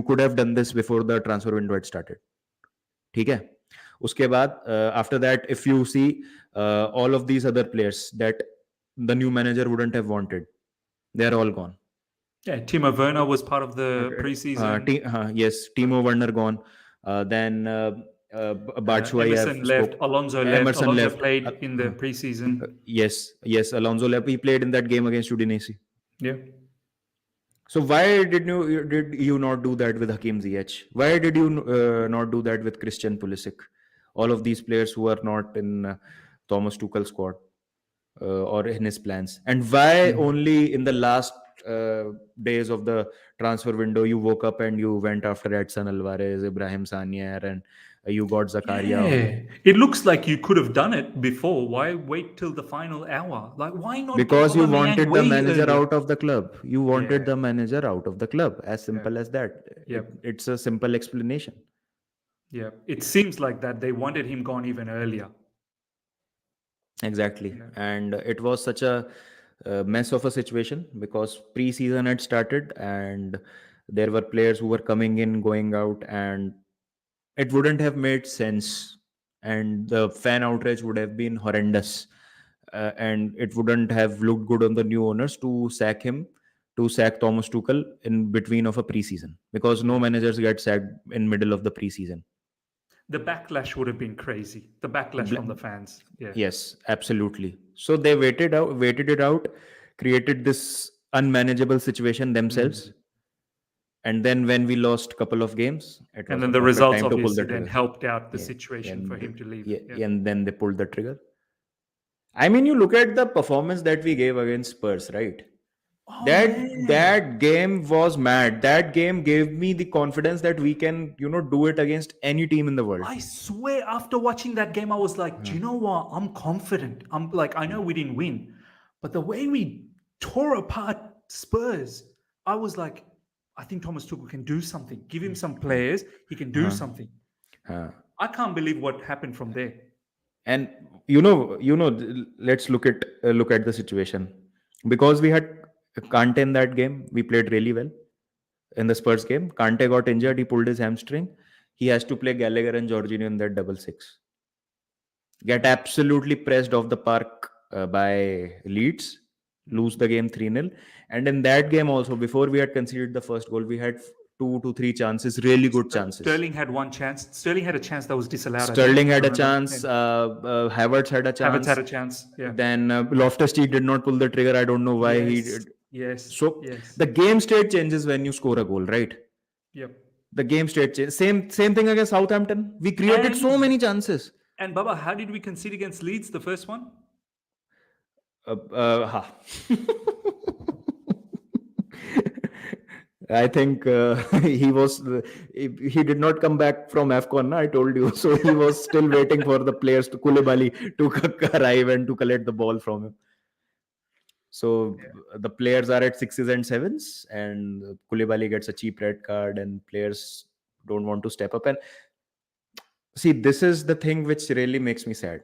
could have done this before the transfer window had started. ठीक है? उसके बाद after that, if you see all of these other players that the new manager wouldn't have wanted, they're all gone. Yeah, Timo Werner was part of the preseason. Yes, Timo Werner gone. Then Batshuayi, Emerson left, Alonso left. Emerson Alonso left. played in the preseason. Yes, Alonso left. He played in that game against Udinese. Yeah. So why did you not do that with Hakim Ziyech? Why did you not do that with Christian Pulisic? All of these players who are not in Thomas Tuchel squad or in his plans. And why only in the last days of the transfer window you woke up and you went after Edson Alvarez, Ibrahim Sanier, and you got Zakaria? Yeah. It looks like you could have done it before. Why wait till the final hour? Like, why not? Because get you Aubameyang wanted the way manager earlier? out of the club. You wanted Yeah. the manager out of the club. As simple as that. Yeah. It's a simple explanation. Yeah. It seems like that they wanted him gone even earlier. Exactly. And it was such a mess of a situation because pre-season had started and there were players who were coming in, going out, and it wouldn't have made sense. And the fan outrage would have been horrendous. And it wouldn't have looked good on the new owners to sack Thomas Tuchel in between of a preseason because no managers get sacked in middle of the preseason. The backlash would have been crazy. The backlash from the fans. Yeah. Yes, absolutely. So they waited it out, created this unmanageable situation themselves. And then when we lost couple of games, it was And then a the perfect results time to pull obviously the then trigger. helped out the Yeah, situation for him to leave. Yeah, and then they pulled the trigger. I mean, you look at the performance that we gave against Spurs, right? Oh, that game was mad. That game gave me the confidence that we can, do it against any team in the world. I swear, after watching that game, I was like, do you know what? I'm confident. I'm like, I know we didn't win, but the way we tore apart Spurs, I was like, I think Thomas Tuchel can do something. Give him some players, he can do something. I can't believe what happened from there. And let's look at the situation. Because we had Kante in that game, we played really well. In the Spurs game, Kante got injured, he pulled his hamstring. He has to play Gallagher and Jorginho in that 6-6. Get absolutely pressed off the park by Leeds, lose the game 3-0. And in that game also, before we had conceded the first goal, we had 2 to 3 chances, really good chances. Sterling had one chance. Sterling had a chance that was disallowed. Sterling had a chance. Havertz had a chance. Havertz had a chance. Yeah. Then Loftus-Cheek did not pull the trigger. I don't know why he did. Yes. So the game state changes when you score a goal, right? Yep. The game state changes. Same thing against Southampton. We created so many chances. And Baba, how did we concede against Leeds, the first one? I think he did not come back from AFCON, I told you. So he was still waiting for the players to Koulibaly to arrive and to collect the ball from him. So the players are at 6s and 7s and Koulibaly gets a cheap red card and players don't want to step up. And see, this is the thing which really makes me sad.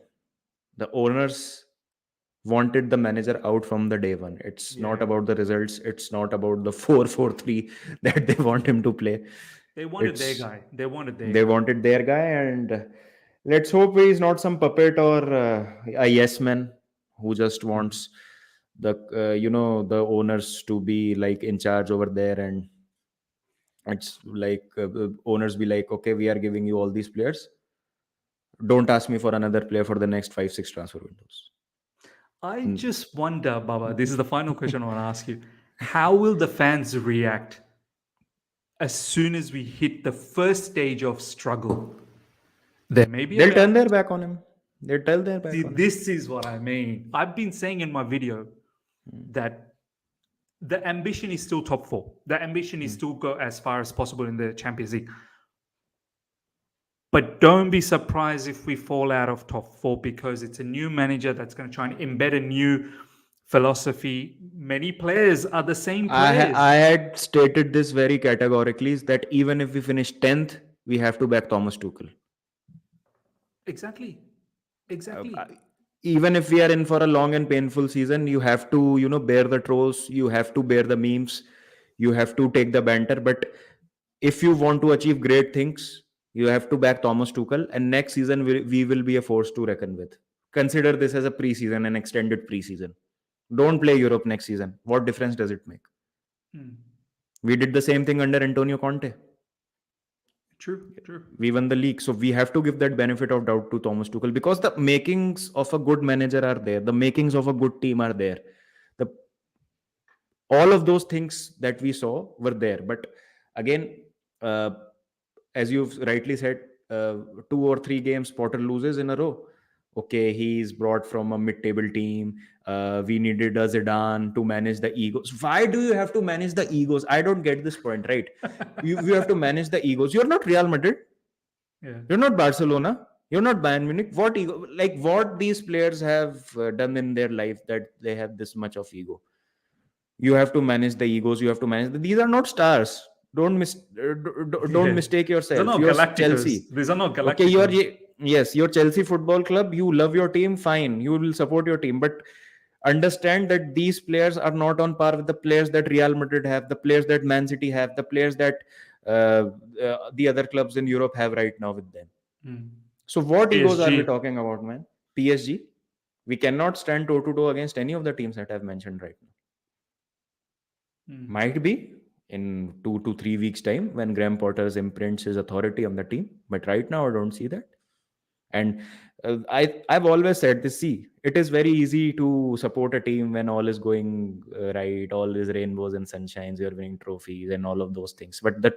The owners wanted the manager out from the day one. It's not about the results. It's not about the 4-4-3 that they want him to play. They wanted their guy. They wanted their guy. And let's hope he's not some puppet or a yes man who just wants the owners to be like in charge over there. And it's like owners be like, okay, we are giving you all these players. Don't ask me for another player for the next 5-6 transfer windows. I just wonder, Baba, this is the final question I want to ask you. How will the fans react as soon as we hit the first stage of struggle? They'll turn their back on him. They'll turn their back on him. This is what I mean. I've been saying in my video that the ambition is still top 4. The ambition is still go as far as possible in the Champions League. But don't be surprised if we fall out of top 4 because it's a new manager that's going to try and embed a new philosophy. Many players are the same players. I had stated this very categorically, is that even if we finish 10th, we have to back Thomas Tuchel. Exactly. Even if we are in for a long and painful season, you have to, bear the trolls, you have to bear the memes, you have to take the banter. But if you want to achieve great things, you have to back Thomas Tuchel, and next season we will be a force to reckon with. Consider this as a preseason, an extended preseason. Don't play Europe next season. What difference does it make? We did the same thing under Antonio Conte. True. We won the league. So we have to give that benefit of doubt to Thomas Tuchel, because the makings of a good manager are there. The makings of a good team are there. The all of those things that we saw were there. But again, uh, as you've rightly said, 2 or 3 games Potter loses in a row. Okay, he's brought from a mid-table team. We needed a Zidane to manage the egos. Why do you have to manage the egos? I don't get this point, right? You have to manage the egos. You're not Real Madrid. Yeah. You're not Barcelona. You're not Bayern Munich. What ego? Like what these players have done in their life that they have this much of ego? You have to manage the egos. You have to manage. These are not stars. Don't Yeah. mistake These are yourself. not You're Galacticos. Chelsea. These are not Okay, Galacticos. yes, your Chelsea Football Club. You love your team, fine. You will support your team, but understand that these players are not on par with the players that Real Madrid have, the players that Man City have, the players that the other clubs in Europe have right now with them. Mm. So what egos are we PSG. talking about, man? PSG. We cannot stand toe to toe against any of the teams that I've mentioned right now. Mm. Might be in 2 to 3 weeks' time when Graham Potter imprints his authority on the team, but right now I don't see that. And I've always said this. See, it is very easy to support a team when all is going right, all is rainbows and sunshines, you're winning trophies and all of those things. But the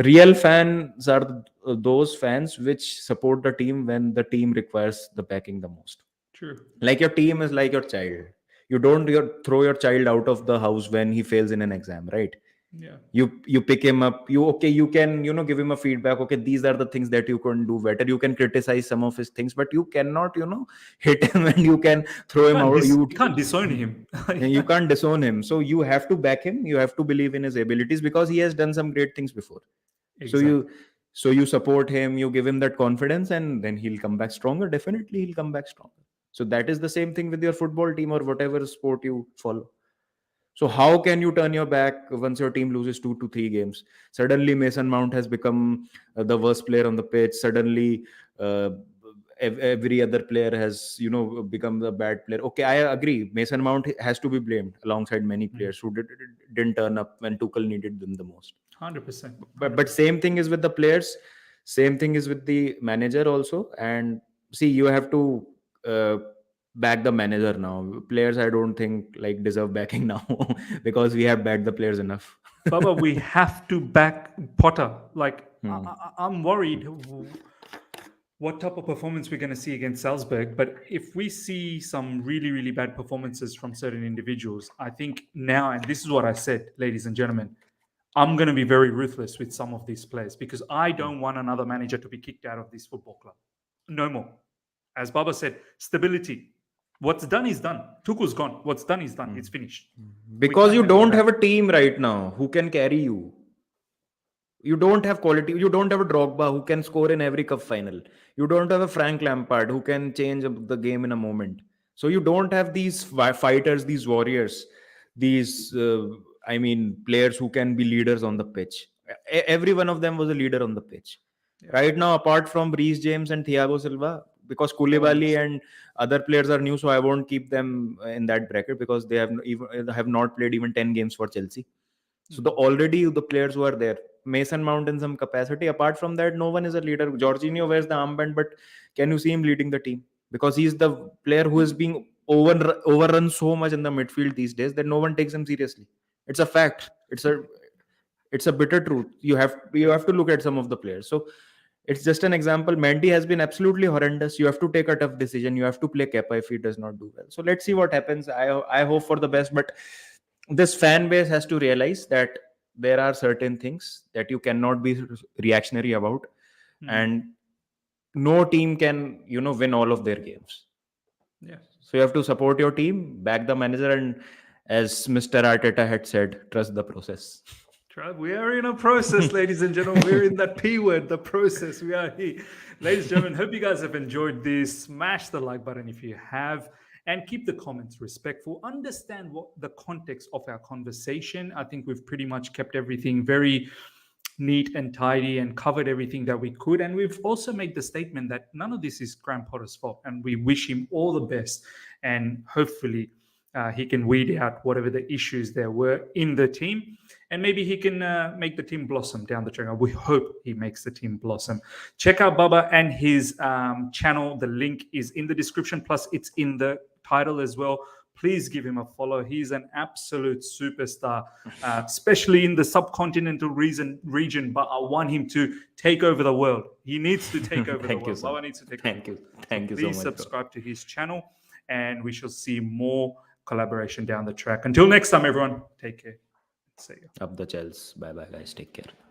real fans are those fans which support the team when the team requires the backing the most. True. Like your team is like your child. You don't throw your child out of the house when he fails in an exam, right? Yeah. You pick him up. You can give him a feedback. Okay, these are the things that you can do better. You can criticize some of his things, but you cannot hit him and you can throw him out. You can't disown him. You can't disown him. So you have to back him. You have to believe in his abilities because he has done some great things before. Exactly. So you support him, you give him that confidence, and then he'll come back stronger. Definitely he'll come back stronger. So that is the same thing with your football team or whatever sport you follow. So how can you turn your back once your team loses 2 to 3 games? Suddenly Mason Mount has become the worst player on the pitch. Suddenly uh, every other player has become the bad player. Okay, I agree. Mason Mount has to be blamed alongside many players who didn't turn up when Tuchel needed them the most. 100%. But same thing is with the players. Same thing is with the manager also. And see, you have to back the manager now. Players, I don't think deserve backing now because we have backed the players enough. Baba, we have to back Potter. I'm worried what type of performance we're going to see against Salzburg. But if we see some really, really bad performances from certain individuals, I think now, and this is what I said, ladies and gentlemen, I'm going to be very ruthless with some of these players because I don't want another manager to be kicked out of this football club. No more. As Baba said, stability. What's done is done. Tuchel's gone. What's done is done. It's finished. Because you don't have a team right now who can carry you. You don't have quality. You don't have a Drogba who can score in every cup final. You don't have a Frank Lampard who can change the game in a moment. So you don't have these fighters, these warriors, these players who can be leaders on the pitch. Every one of them was a leader on the pitch. Yeah. Right now, apart from Reece James and Thiago Silva, because Koulibaly and other players are new, so I won't keep them in that bracket because they have not played even 10 games for Chelsea. So already the players who are there, Mason Mount in some capacity. Apart from that, no one is a leader. Jorginho wears the armband, but can you see him leading the team? Because he's the player who is being overrun so much in the midfield these days that no one takes him seriously. It's a fact. It's a bitter truth. You have to look at some of the players. So it's just an example. Mendy has been absolutely horrendous. You have to take a tough decision. You have to play Kepa if he does not do well. So let's see what happens. I hope for the best, but this fan base has to realize that there are certain things that you cannot be reactionary about, and no team can win all of their games. Yes. So you have to support your team, back the manager, and as Mr. Arteta had said, trust the process. We are in a process, ladies and gentlemen. We're in that P word, the process. We are here. Ladies and gentlemen, hope you guys have enjoyed this. Smash the like button if you have. And keep the comments respectful. Understand what the context of our conversation. I think we've pretty much kept everything very neat and tidy and covered everything that we could. And we've also made the statement that none of this is Graham Potter's fault. And we wish him all the best. And hopefully he can weed out whatever the issues there were in the team. and maybe he can make the team blossom down the track. We hope he makes the team blossom. Check out Baba and his channel. The link is in the description, plus it's in the title as well. Please give him a follow. He's an absolute superstar, especially in the subcontinental region. But I want him to take over the world. He needs to take over the world. Baba needs to take over the world. Thank you so Please much. subscribe to his channel, and we shall see more collaboration down the track. Until next time, everyone, take care. See you. Up the Chels. Bye bye, guys. Take care.